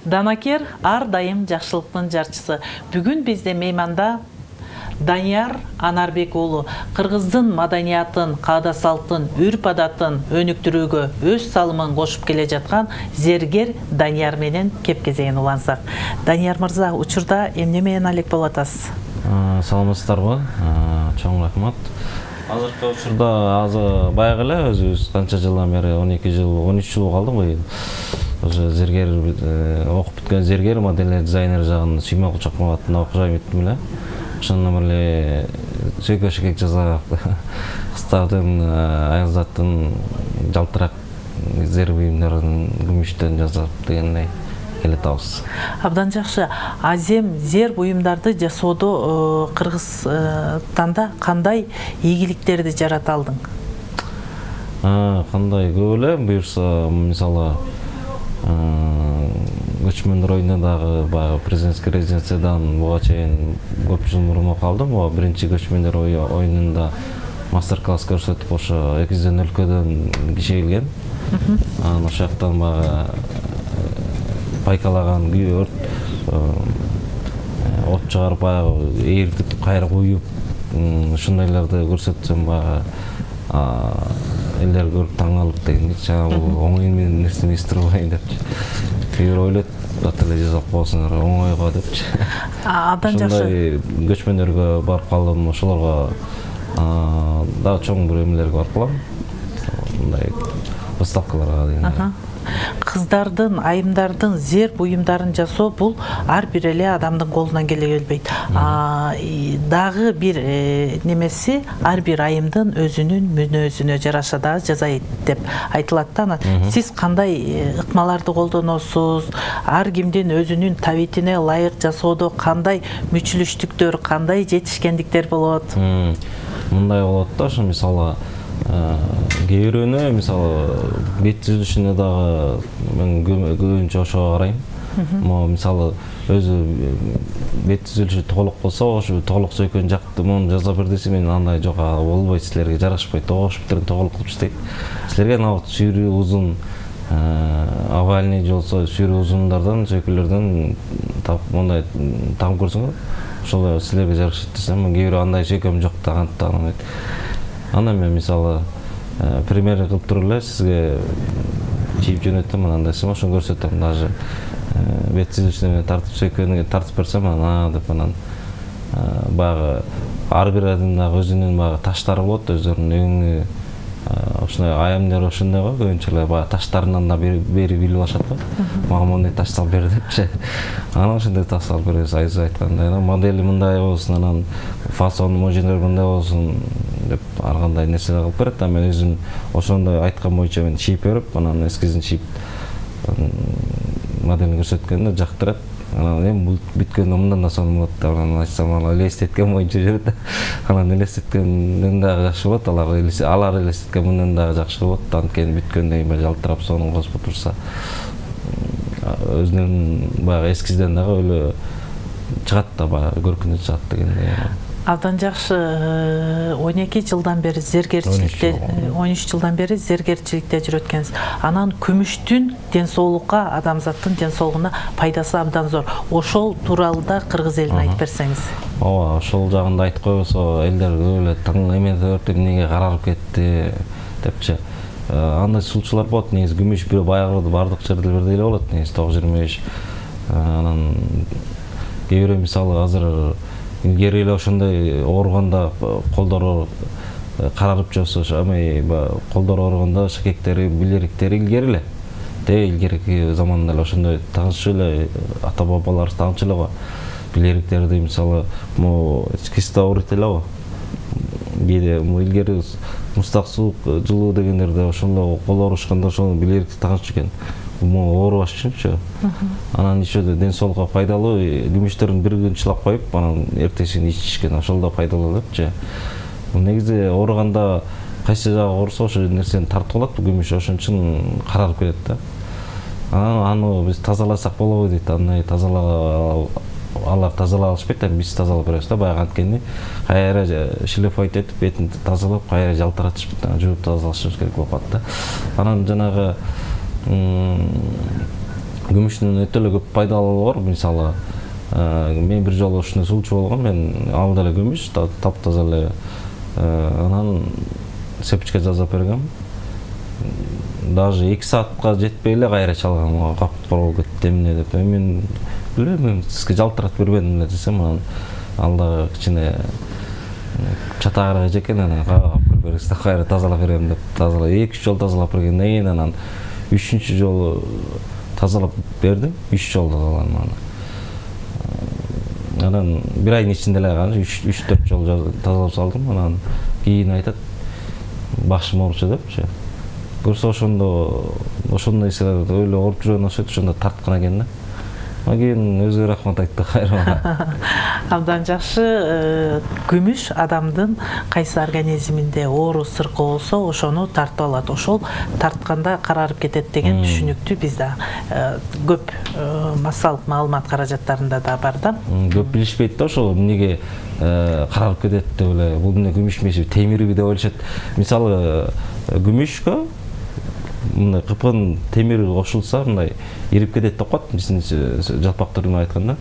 Данакер ар дайым жакшылыктын жарчысы. Бүгүн бизде мейманда Данияр Анарбек уулу кыргыздын маданиятын, каада салтын, үрп-адатын өнүктүрүүгө өз салымын кошуп келе жаткан зергер Данияр менен кеп-кезеген улансак. Данияр мырза, учурда эмне менен алек болуп атасыз? Саламатсыздарбы? Чоң рахмат. Азыркы учурда баягы эле өзүбүз канча жылдан бери 12 жыл, 13 жыл калдым быйыл. Уже зергер окуп бүткөн зергер, модель дизайнер жагын Сүймө Кучакмов атында окуп бүттүм эле. Ошондон эле сөйкөшүк жаза кыздардын, аял заттын жалтырак зер буюмдарын күмүштөн жасап дегендей келет абыз. Абдан жакшы. Азем зер буюмдарды жасоодо Кыргызстанда кандай ийгиликтерди жарата алдың? Кандай көп эле, буюрса, мисалы көчмөндөр оюнда дагы баягы президентский резиденциядан буга чейин көп жыл мурун калдым. Биринчи көчмөндөр оюнунда мастер-класс көрсөтүп ошо 200 өлкөдөн киши келген. Ошол жактан баягы пайкалаган от чыгарып, баягы ээртип, кайра куюп, ушундайларды көрсөтсөм баягы элдер көрүп таң калып дегенде, бул оңой нерсени эстирип алайын депчи. Кээ бир ойлойт, ат эле жасап коесуңар, оңойго депчи. Абдан жакшы. Ушундай көчмөндөргө барып калдым, ошолорго дагы чоң бир эмелерге барып калам. Мындай выставкаларга деген. Кыздардын, айымдардын зер буюмдарын жасоо бул ар бир эле адамдын колунан келе келбейт. Дагы бир немеси ар бир айымдын өзүнүн мүнөзүнө жараша да жасайт деп айтылат да. Сиз кандай ыкмаларды колдоносуз? Ар кимдин өзүнүн табитине ылайык жасоодо кандай мүчүлүштүктөр, кандай жетишкендиктер болот? Мындай болот да, ошо мисалы кээ бирөөнө, мисалы бет түзүлүшүнө дагы мен көбүнчө ошого карайм. Мисалы өзү бет түзүлүшү толук болсо, ошо толук сөйкөн жакты муну жаза бер десе, мен андай жок, болбойт, силерге жарашпайт, тоогуш битирин толук кылып иштейт. Силерге набыт сүйрүү узун, овальный болсо сүйрүү узундардан, сөйкөлөрдөн тап мондай тагып көрсөңөр, ошол силерге жарашат десем, кээ бирөө андай сөйкөм жок да, кантип. Аны мен мисалы пример кылып туруп эле сизге чийип жөнөтөм, андай ошону көрсөтөм. Даже бет түзүлүшүнө тартып сөйкөнүгө тартып берсем, анан деп анан баягы ар бир адамдын дагы өзүнүн баягы таштары болот, өздөрүнүн өңү ушундай аямдер ошондой го, көбүнчө эле баягы таштарынан да бери билип алышат го. Мага моундай таш салып бер депчи. Анан ошондой таш салып беребиз, айзы айткандай. Модели мындай болсун, анан фасону можелер мындай болсун деп ар кандай нерселер кылып берет. Мен өзүм ошондой айткан боюнча мен чийип берип, анан эскизин чийип моделин көрсөткөндө жактырат. Анан эми бүткөндө мындан да сонун болот деп анан айтсам, ала элестеткен боюнча жүрөт. Анан элестеткенден дагы жакшы болот, алар элестеткен мындан дагы жакшы болот. Анткени бүткөндө эми жалтырап сонун косуп турса, өзүнүн баягы эскизден дагы өлө чыгат да, баягы көркүнө чыгат дегендей. Абдан жакшы. 12 жылдан бери зергерчиликте, 13 жылдан бери зергерчиликте жүрөт экенсиз. Анан күмүштүн ден соолукка, адамзаттын ден соолугуна пайдасы абдан зор. Ошол тууралуу да кыргыз элине айтып берсеңиз. Ооба, ошол жагында айтып койбосо элдер көп эле таң эметип, эмнеге карарып кетти депчи. Андай сулчулар болот, негизи күмүш бир баягы бардык жерде бирдей эле болот, негизи 925. Анан кээ бирөө мисалы азыр илгери эле ошондой ооруганда колдору карарып жосо, колдору ооруганда шакектери, билериктери илгери эле. Илгерки заманда эле ошондой тагынчу эле ата бабалар тагынчу эле го. Билериктерди мисалы киста ооруйт эле го. Кээде илгери мустак суук, жылуу дегендерде ошондо кол оорушканда ошол билерикти тагынчу экен. Оорубаш үчүнчү. Анан иши ден соолукка пайдалуу, күмүштөрүн бир күн чылап коюп, анан эртесин ичишкен, ошол да пайдалуу депчи. Негизи ооруганда кайсы жагы оорусо ошо нерсени тартып алат, күмүш ошон үчүн карарып кетет да. Аны биз тазаласак болобу дейт. Андай алар тазалай алышпайт, биз тазалап беребиз да. Баягы анткени кайра шлифовать этип, бетин тазалап, кайра жалтыратышып, жууп тазалашыбыз керек болуп калат да. Анан жанагы күмүштүн өтө эле көп пайдалуулугу бар. Мисалы мен бир жолу ушундай сулчу болгом, мен алып эле күмүш таптаза эле анан сепичке жазап бергем. Даже 2 саатка жетпей эле кайра чалгам, капкара кетти эмне деп. Мен билбейм, сизге жалтыратып бербедим эле десем, анан алда кичине чатагыраак экен, анан кагап бересиз, кайра тазалап берем деп тазалап 2-3 жолу тазалап бергенден кийин анан 3-чү жолу тазалап бердим, 3 жолу тазаладым. Анан бир айдын ичинде эле 3-4 жолу тазалап салдым, анан кийин айтат башым ооручу депчи. Көрсө ошондой силер ойло ооруп жүргөн окшойт, ошондо тарткан экен да. Кийин өзү рахмат айтты кайра. Абдан жакшы. Күмүш адамдын кайсы организминде оору сыркы болсо, ошону тартып алат. Ошол тартканда карарып кетет деген түшүнүктүү бизде көп массалык маалымат каражаттарында да бар да. Көп билишпейт да ошол эмнеге карарып кетет деп эле. Бул эмне күмүш эмес, темирби деп ойлошот. Мисалы күмүшкө мындай кыпкын темир кошулса, мындай ирип кетет деп коет. Биздин жалпак түрүнө айтканда,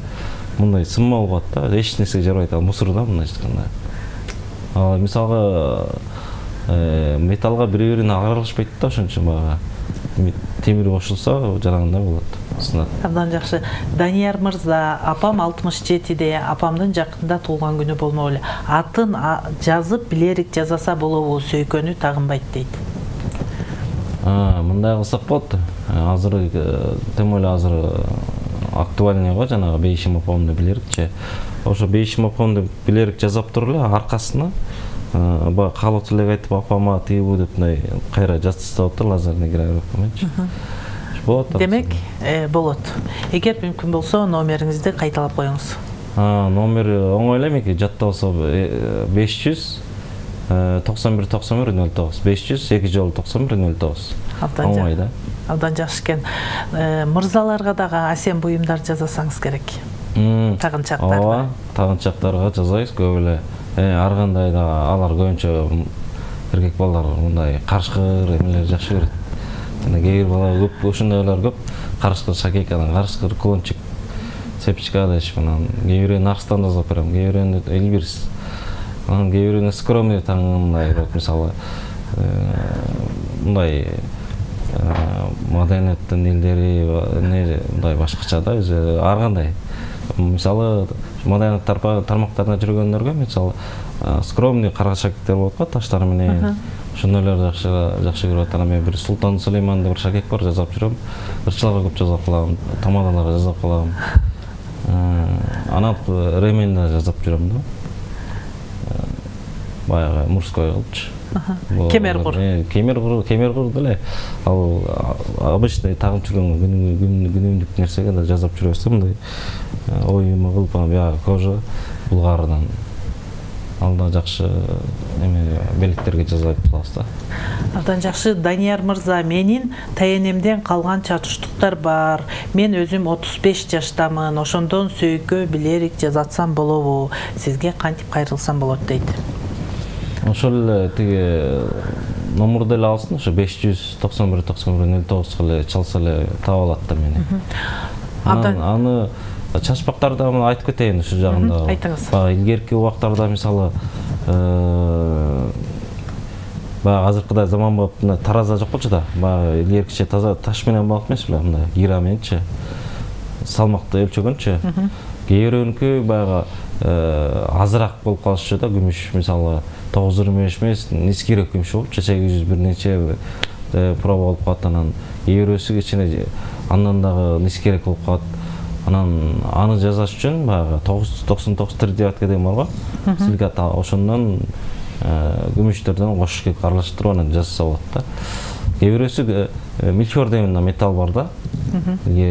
мындай сынма болот да, эч нерсеге жарабайт, мусор да мындай айтканда. Ал мисалга металлга бири-бирине аралашпайт да, ошон үчүн баягы темир кошулса жарагандай болот. Сынат. Абдан жакшы. Данияр мырза, апам 67-де, апамдын жакында туулган күнү болмок эле. Атын жазып, билерик жазаса болобу, сөйкөнү тагынбайт дейт. Мындай кылсак болот. Азыр тем эле азыр актуальный го, жанагы Бейшим апамды билерикчи. Ошо Бейшим апамды билерик жазап туруп эле аркасына баягы каалоо тилек айтып апама тигибу деп мындай кайра жазып туруп лазерный гравировкаменчи. Болот. Демек, болот. Эгер мүмкүн болсо, номериңизди кайталап коюңуз. Номер оңой эле эми, жаттап алса 500 91 91 09 500 2 жолу 91 09. Оңой да. Абдан жакшы экен. Мырзаларга дагы асем буюмдар жасасаңыз керек. Тагынчактарга. Ооба, тагынчактарга жасайбыз көп эле. Ар кандай да алар көбүнчө эркек балдар мындай карышкыр эмелер жакшы көрөт. Кээ бир бала көп ошондойлор көп. Карышкыр шакейкадан, карышкыр клончик, сепичка дешип, анан кээ бирөөнү Арстан жазап берем, кээ бирөөнү Эльбирс. Анан кээ бирөөнү скромный таңындай, мисалы мындай маданияттын элдери мындай башкача да, өзү ар кандай. Мисалы маданият тармактарында жүргөндөргө мисалы скромный карашактер болот го, таштар менен. Ошондойлор жакшы көрүп атат. Мен бир Султан Сулейман деп бир шакек бар, жазап жүрөм. Ырчыларга көп жазап калам, тамадаларга жазап калам. Анан Ременде жазап жүрөм да. Баягы мужской кылчу. Кемергур. Кемергур деле. Ал обычный тагып жүргөн күнүмдүк нерсеге да жазап жүрөбүз, мындай оюма кылып, баягы кожа булгардан. Алда жакшы эме белектерге жазып калабыз да. Абдан жакшы. Данияр мырза, менин таенемден калган чатыштыктар бар. Мен өзүм 35 жаштамын. Ошондон сөйкө билерик жазатсам болобу? Сизге кантип кайрылсам болот дейт. Ошол эле тиги номерди эле алсын, ошо 591 91 09 эле чалса эле таап алат да мени. Аны чачпактарда айтып кетейин ушу жагында. Айтыңыз. Илгерки убактарда мисалы баягы азыркыдай заман болуп, тараза жок болчу да. Баягы илгеркиче таза таш менен балык эмес беле, мындай кира мененчи. Салмакты өлчөгөнчү. Кээ бирөөнүкү баягы азыраак болуп калышы да, күмүш мисалы 925 эмес, низкирээк күмүш болупчу, 800 бир нече проба болуп калат, анан кээ бирөөсү кичине андан дагы низкирээк болуп калат. Анан аны жазаш үчүн баягы 999 тридевятка деген бар го. Силикат ошондон күмүштөрдөн кошуп аралаштырып анан жазса болот да. Кээ бирөөсү мельхиор деген металл бар да.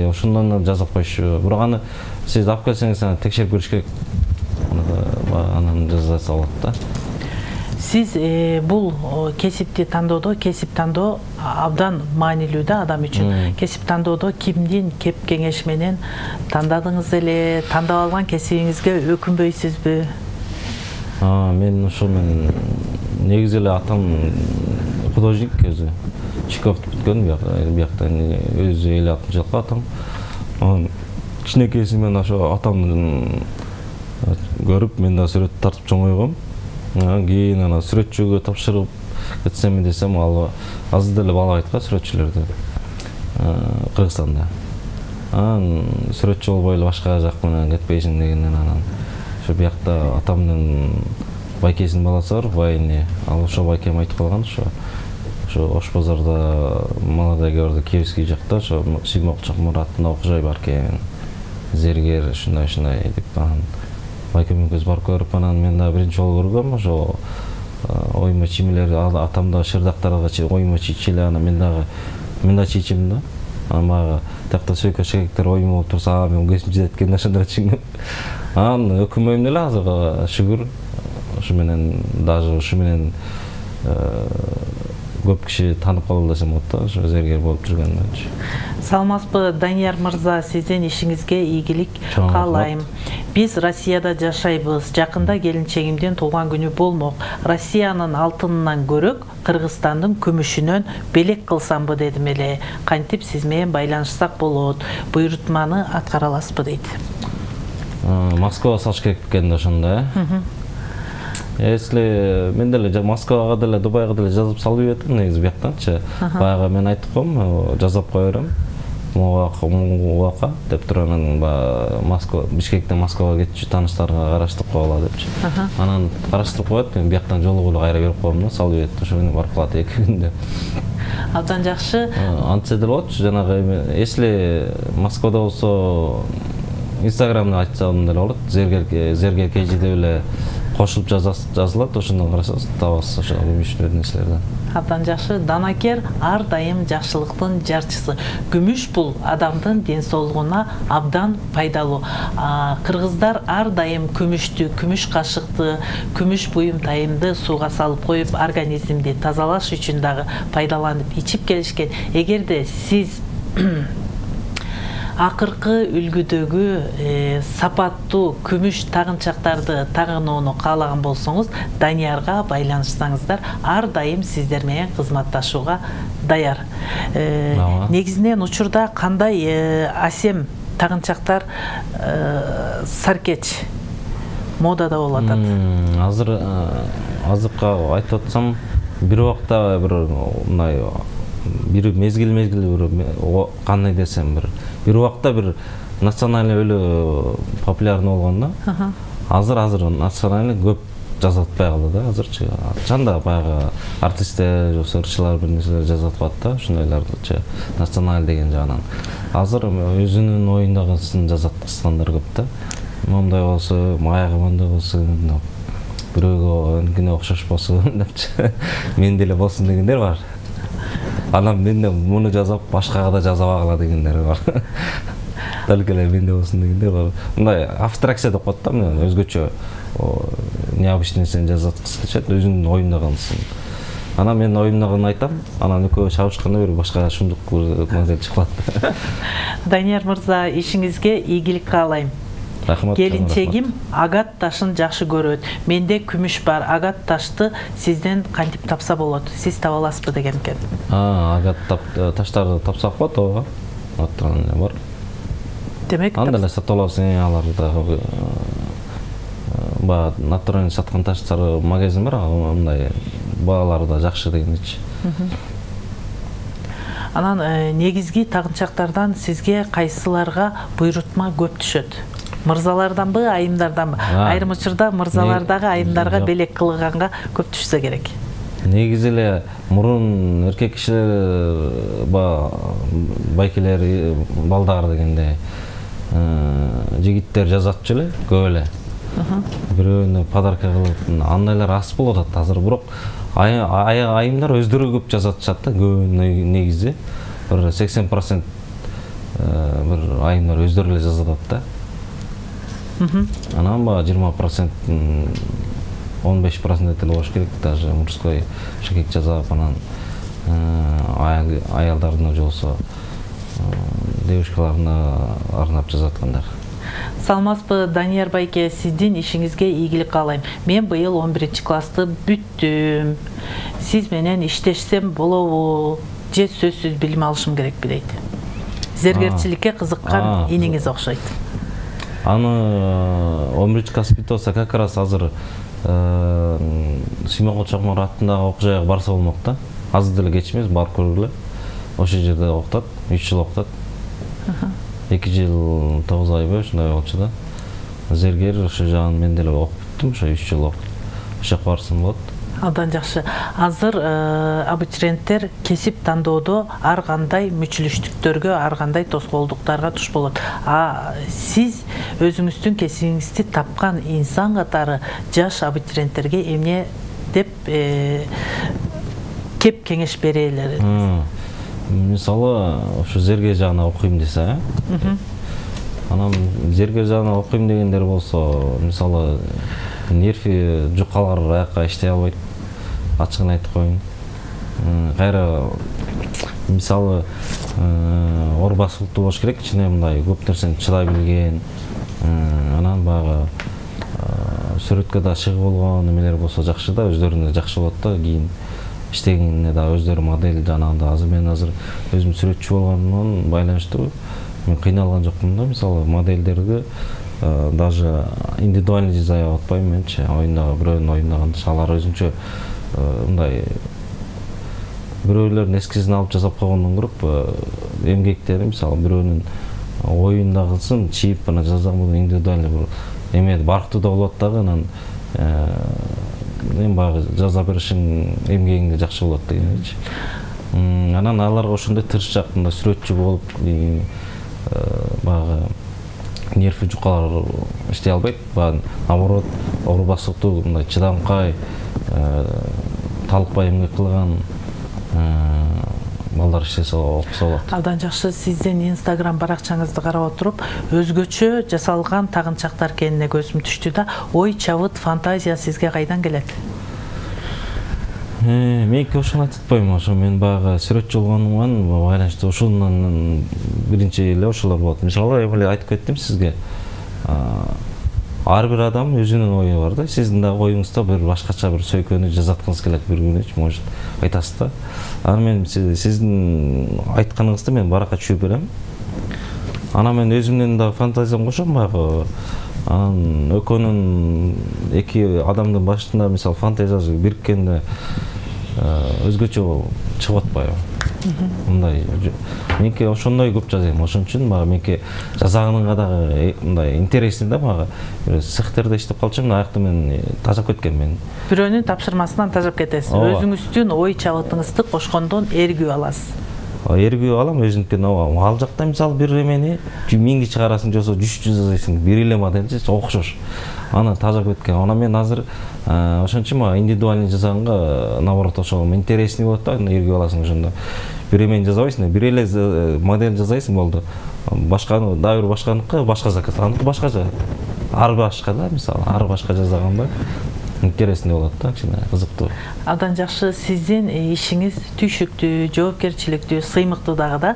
Ошондон жазып коюшу. Бирок аны сиз алып келсеңиз аны текшерип көрүш керек. Анан жазса болот да. Сиз бул кесипти тандоодо, кесип тандоо абдан маанилүү да адам үчүн. Кесип тандоодо кимдин кеп кеңеш менен тандадыңыз эле, тандап алган кесибиңизге өкүнбөйсүзбү? Мен ошо мен негизи эле атам художник өзү. Чиковду бүткөн, бияктан өзү 56 жылкы атам. кичинекейсимен ошо атамдын көрүп мен да сүрөт тартып чоңойгом. Кийин ана сүрөтчүгө тапшырып кетсем десем, ал азыр деле бала айтка сүрөтчүлөрдү Кыргызстанда. Сүрөтчү болбой эле башка жак менен кетпейсиң дегенден анан ошо биякта атамдын байкесинин баласы бар, байыне. Ал ошо байкем айтып калган, ошо Ош базарда молодой гвардия Киевский жакта ошо Сигмок Мураттын окуужай бар экен. Зергер ушундай деп анан байкем көз барып көрүп, анан мен да биринчи жолу көргөм ошо ойма чийимлер, атамда шырдактарга ойма чийчү эле, анан мен да чийчим да. Анан баягы тиякта сөйкө шегектер ойма болуп турса, мен көзүм жетет экен ошондор чийгем. Анан өкүнбөйм деле азырга шүгүр. Ошо менен даже ушу менен көп киши таанып калды десем болот да, ошо зергер болуп жүргөнүмчү. Саламатсызбы Данияр мырза, сиздин ишиңизге ийгилик каалайм. Биз Россияда жашайбыз. Жакында келинчегимдин туулган күнү болмок. Россиянын алтынынан көрөк Кыргызстандын күмүшүнөн белек кылсамбы дедим эле. Кантип сиз менен байланышсак болот? Буйрутманы аткара аласызбы дейт. Москвага салыш керек экен да ошондо. Если мен деле Москвага деле, Дубайга деле жазып салып ийбетим негизи бияктанчы. Баягы мен айтып коем, жазап кое берем. Муака деп туруп анан Москва, Бишкектен Москвага кетчү тааныштарга караштырып койгула депчи. Анан караштырып коет, мен бияктан жолугулу кайра берип коем да, салып ийет. Ошону барып калат 2 күндө. Абдан жакшы. Антсе деле болчу, жанагы если Москвада болсо Инстаграмда айтсам деле болот. Зергер KG деп эле кошулуп жазылат, ошондон карасаңыз табасыз ошо күмүштү нерселерден. Абдан жакшы. Данакер ар дайым жакшылыктын жарчысы. Күмүш бул адамдын ден соолугуна абдан пайдалуу. Кыргыздар ар дайым күмүштү, күмүш кашыкты, күмүш буюм-тайымды сууга салып коюп, организмди тазалаш үчүн дагы пайдаланып ичип келишкен. Эгерде сиз акыркы үлгүдөгү сапаттуу күмүш тагынчактарды тагынууну каалаган болсоңуз, Даниярга байланышсаңыздар, ар дайым сиздер менен кызматташууга даяр. Негизинен учурда кандай асем тагынчактар саркеч модада болуп атат? Азыркы айтып атсам, бир убакта бир мезгил кандай десем, бир убакта бир национальный өлө популярный болгон да. Азыр национальный көп жазатпай калды да, азырчы. Чанда баягы артисттер, ырчылар бир нерселер жазатып атат да, ушундайларды националь деген жагынан. Азыр өзүнүн оюндагысын жазаткандар көп да. Моундай болсо, аягы мындай болсун, бирөөгө энкине окшош болсун депчи. Мен деле болсун дегендер бар. Анан мен де муну жазап, башкага да жазабагыла дегендер бар. Только эле менде болсун дегендер бар. Мындай абстракция деп коет да, өзгөчө необычный нерсени жазаткысы келишет, өзүнүн оюндагансын. Анан мен оюндаганын айтам, анан экөө чабышканда бир башка шумдук модель чыгып калат. Данияр мырза, ишиңизге ийгилик каалайм. Келинчегим агат ташын жакшы көрөт. Менде күмүш бар. Агат ташты сизден кантип тапса болот? Сиз таба аласызбы деген экен. Агат таштарды тапсак болот, ооба. Аттан бар. Демек, анда эле сатып аласың, аларды да натуральный саткан таштар магазин бар, мындай баалары да жакшы дегенчи. Анан негизги тагынчактардан сизге кайсыларга буйрутма көп түшөт? Мырзаларданбы, айымдарданбы? Айрым учурда мырзалардагы айымдарга белек кылганга көп түшсө керек. Негизи эле мурун эркек кишилер байкелер, балдар дегенде жигиттер жазатчу эле, көп эле. Бирөөнү подарка кылып, андайлар аз болуп атат азыр, бирок айымдар өздөрү көп жазатышат да, көп негизи. Бир 80% бир айымдар өздөрү эле жазатат да. Анан 20% 15% деле болуш керек, даже мужской шакек жазап, анан аялдарына же болсо девушкаларына арнап жазаткандар. Саламатсызбы, Данияр байке, сиздин ишиңизге ийгилик каалайм. Мен быйыл 11-классты бүттүм. Сиз менен иштешсем болобу? Же сөзсүз билим алышым керекпи дейт. зергерчиликке кызыккан иниңиз окшойт. Аны Омричка Спитоса как раз азыр Симон Чакмар аттындагы окуу жайга барса болмок да. Азыр деле кеч эмес, барып көргүлө. Ошол жерде окутат, 3 жыл окутат. 2 жыл 9 айбы ушундай болчу да. Зергер ошо жагын мен деле окуп бүттүм, ошо 3 жыл окуп. Ошо барсам болот. Абдан жакшы. Азыр абитуриенттер кесип тандоодо ар кандай мүчүлүштүктөргө, ар кандай тоскоолдуктарга туш болот. Сиз өзүңүздүн кесибиңизди тапкан инсан катары жаш абитуриенттерге эмне деп кеп кеңеш бере элерсиз? Мисалы, ошо зерге жагына окуйм десе, анан зерге жагына окуйм дегендер болсо, мисалы, нерви жукалар аякка иштей албайт. Ачыгын айтып коеюн. Кайра мисалы оор басылыктуу болуш керек, ичине мындай көп нерсени чыдай билген, анан баягы сүрөткө да чыгып болгон эмелер болсо жакшы да, өздөрүнө жакшы болот да, кийин иштегенине да өздөрү модель жанагында. Азыр мен өзүм сүрөтчү болгондон байланыштуу мен кыйналган жокмун да, мисалы модельдерди даже индивидуальный дизайн атпайм менчи, оюндагы бирөөнүн оюндаган алар өзүнчө мындай бирөөлөрдүн эскизин алып жасап койгондон көрүп эмгектери, мисалы бирөөнүн оюндагысын чийип ана жазган индивидуальный бир эме барктуу да болот дагы, анан эми баягы жаза беришиң эмгегиңде жакшы болот дегенчи. Анан аларга ошондой тырышчак мындай сүрөтчү болуп баягы нерви жукалар иштей албайт, наоборот, оор басыктуу мындай чыдамкай, талыкпай эмгек кылган балдар иштесе окуса болот. Абдан жакшы. Сиздин Instagram баракчаңызды карап отуруп, өзгөчө жасалган тагынчактар экенине көзүм түштү да. Ой, чабыт, фантазия сизге кайдан келет? Меники ошону айтып атпайм, ошо мен баягы сүрөтчү болгонуман байланыштуу ошонун биринчи эле ошолор болот. Мисалы, эле айтып кеттим сизге. Ар бир адам өзүнүн ою бар да. Сиздин да оюңузда бир башкача бир сөйкөнү жазаткыңыз келет бир күнү, может, айтасыз да. Анан мен сиздин айтканыңызды мен баракка түшүрүп берем. Анан мен өзүмдүн да фантазиям кошом баягы. Анан экөөнүн эки адамдын башында мисалы фантазиясы бириккенде өзгөчө чыгып атпайбы? Мындай меники ошондой көп жазайм. Ошон үчүн мага меники жазганыңга дагы мындай интересный да, мага цехтерде иштеп калчумун, аякта мен тажап кеткем мен. Бирөөнүн тапшырмасынан тажап кетесиз. Өзүңүздүн ой чабытыңызды кошкондон эргүү аласыз. Эргүү алам өзүнүкүн. Ал жакта мисалы бир эмени 1000 чыгарасың, жосо 100 жазасың, бир эле модельчи окшош. Аны тажап кеткен. Анан мен азыр ошон үчүн мага индивидуальный жазганга наоборот ошол интересный болот да, эргүү аласың ошондо. Бир эмени жазабайсың, бир эле модель жазайсың болду. Башканы дагы бир башканыкы башка заказ, аныкы башкача. Ар башка да, мисалы, ар башка жазганда интересный болот да, кичине кызыктуу. Абдан жакшы. Сиздин ишиңиз түйшүктүү, жоопкерчиликтүү, сыймыктуу дагы да.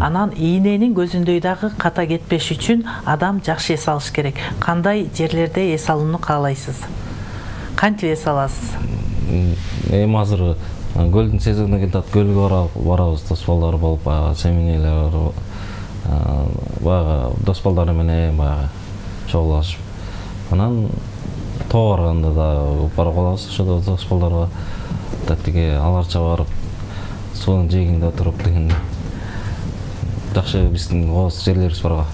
Анан ийненин көзүндөй дагы ката кетпеш үчүн адам жакшы эс алыш керек. Кандай жерлерде эс алууну каалайсыз? Кантип эс аласыз? Эми азыр көлдүн сезону келатат, көлгө барабыз, дос-балдар болуп, баягы семинелер, баягы дос-балдар менен баягы чогулашып. Анан тоо барганда да барып калабыз ошо дос-балдарга. Тиги аларча барып, суунун жээгинде отуруп дегенде. Жакшы биздин кооз жерлерибиз барга.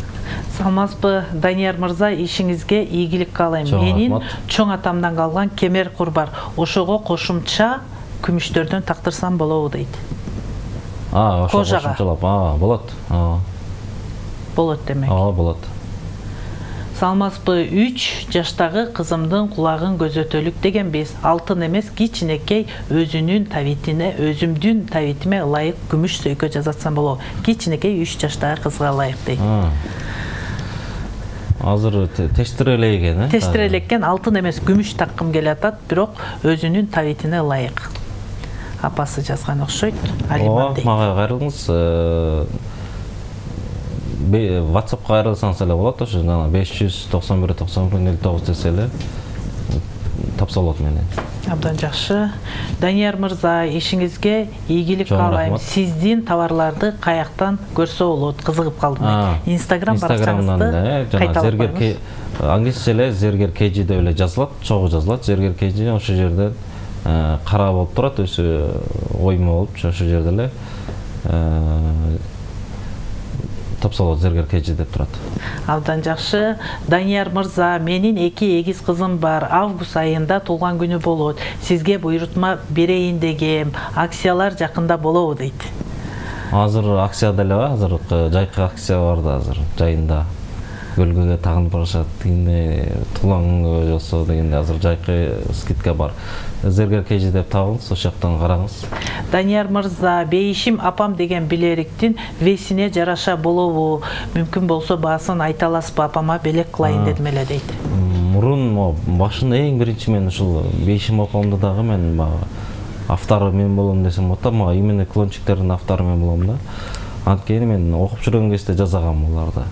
Салмазбы, Данияр мырза, ишиңизге ийгилик каалайм. Менин чоң атамдан калган кемер кур бар. Ошого кошумча күмүштөрдөн тактырсам болобу дейт. Ошо кошумчалап, болот. Болот демек. Болот. Салмазбы, 3 жаштагы кызымдын кулагын көзөтөлүк дегенбиз. Алтын эмес, кичинекей өзүнүн табитине, өзүмдүн табитиме ылайык күмүш сөйкө жазатсам болобу. Кичинекей 3 жаштагы кызга ылайык дейт. Азыр тештиреле экен, Тештиреле экен, алтын эмес, күмүш таккым келатат, бирок өзүнүн табитине ылайык. Апасы жазган окшойт. Алиман дейт. Мага кайрылыңыз. WhatsApp кайрылсаңыз эле болот, ошо 591 91 09 десе эле Тапсалот менен. Абдан жакшы. Данияр мырза, ишиңизге ийгилик каалайм. Сиздин товарларды каяктан көрсө болот? Кызыгып калдым. Инстаграм баракчаңызды кайталап коюңуз. Англисче эле Зергер KG деп эле жазылат, чогуу жазылат. Зергер KG ошол жерде кара болуп турат, өзү ойма болуп, ошол жерде эле Тапсалот Зергер KG деп турат. Абдан жакшы. Данияр мырза, менин 2 эгиз кызым бар. Август айында туулган күнү болот. Сизге буйрутма берейин дегем. Акциялар жакында болобу дейт. Азыр акция деле бар, азыр жайкы акция бар да, азыр жайында. Көлгөгө тагынып барышат дегенде, туулган күнгө болсо дегенде азыр жайкы скидка бар. Зергер KG деп табыңыз, ошол жактан караңыз. Данияр мырза, бейишим апам деген билериктин весине жараша болобу? Мүмкүн болсо баасын айта аласызбы, апама белек кылайын дедим эле дейт. Мурун башында эң биринчи мен ушул бейишим апамды дагы мен автору мен болом десем болот да, мага именно клончиктердин автору мен болом да. Анткени мен окуп жүргөн кезде жазагам буларды.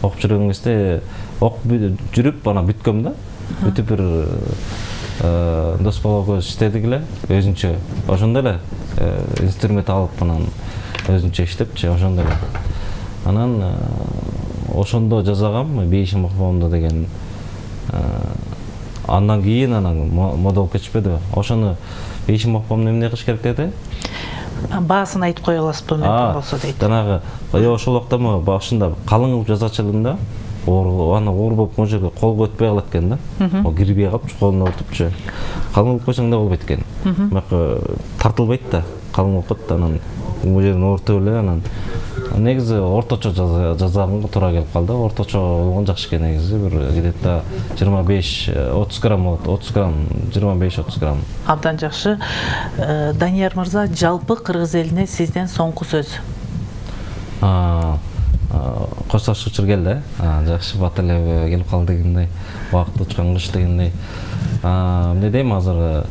Окуп жүргөн кезде окуп жүрүп ана бүткөм да. Бүтүп бир дос бала көз иштедик эле, өзүнчө. Ошондо эле инструмент алып анан өзүнчө иштепчи, ошондо эле. Анан ошондо жазагам бейишим апамды деген. Андан кийин анан мода болуп кетишпеди. Ошону бейишим апам эмне кылыш керек деди? Баасын айтып кое аласызбы, мүмкүн болсо дейт. Жанагы ошол убакта башында калың кылып жазачы элем да. Аны оор болуп могу жерге колго өтпөй калат экен да. О кирбей калып, колуна утупчу. Калың кылып койсоң да болбойт экен. Бирок тартылбайт да, калың болуп калат, анан могу жерин ортоп эле анан негизи орточо жазганга туура келип калды. Орточо болгон жакшы экен негизи. Бир где-то 25-30 грамм болот. 30 грамм, 25-30 грамм. Абдан жакшы. Данияр мырза, жалпы кыргыз элине сизден соңку сөз. Коштошчу келди. Жакшы бат эле келип калды дегендей. Убакыт учкан кыш дегендей. Эмне дейм, азыр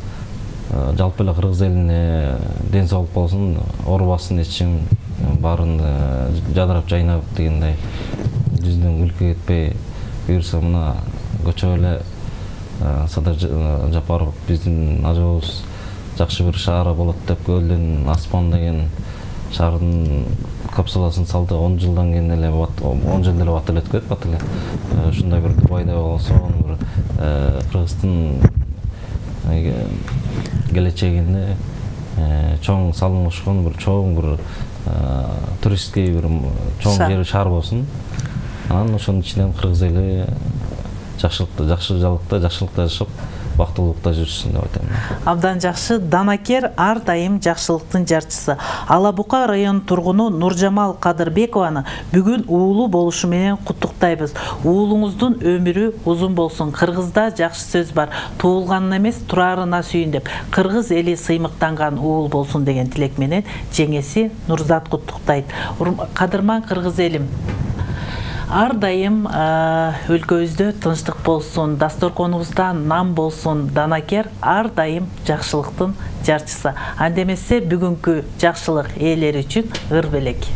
жалпы эле кыргыз элине ден соолук болсун, оорубасын эч ким, баарын жадырап жайнап дегендей. Жүзүнөн күлкү кетпей, буюрса мына көчө эле Садыр Жапаров биздин ажообуз жакшы бир шаар болот деп, көлдөн аспан деген шаардын капсуласын салды. 10 жылдан кийин эле 10 жыл эле бат эле өткөт, бат эле. Ушундай бир Дубайда болсо, бир Кыргыздын келечегинде чоң салынышкан бир чоң бир туристский бир чоң жер шаар болсун. Анан ошонун ичинен кыргыз эли жакшылыкта жашап, бактылуулукта жүрсүн деп айтам. Абдан жакшы. Данакер ар дайым жакшылыктын жарчысы. Ала Бука районунун тургуну Нуржамал Кадырбекованы бүгүн уулу болушу менен куттуктайбыз. Уулуңуздун өмүрү узун болсун. Кыргызда жакшы сөз бар. Туулганын эмес, турарына сүйүн деп. Кыргыз эли сыймыктанган уул болсун деген тилек менен жеңеси Нурзат куттуктайт. Кадырман кыргыз элим, ар дайым өлкөбүздө тынчтык болсун, дасторконубузда нам болсун. Данакер ар дайым жакшылыктын жарчысы. Анда эмесе бүгүнкү жакшылык ээлери үчүн ыр белек.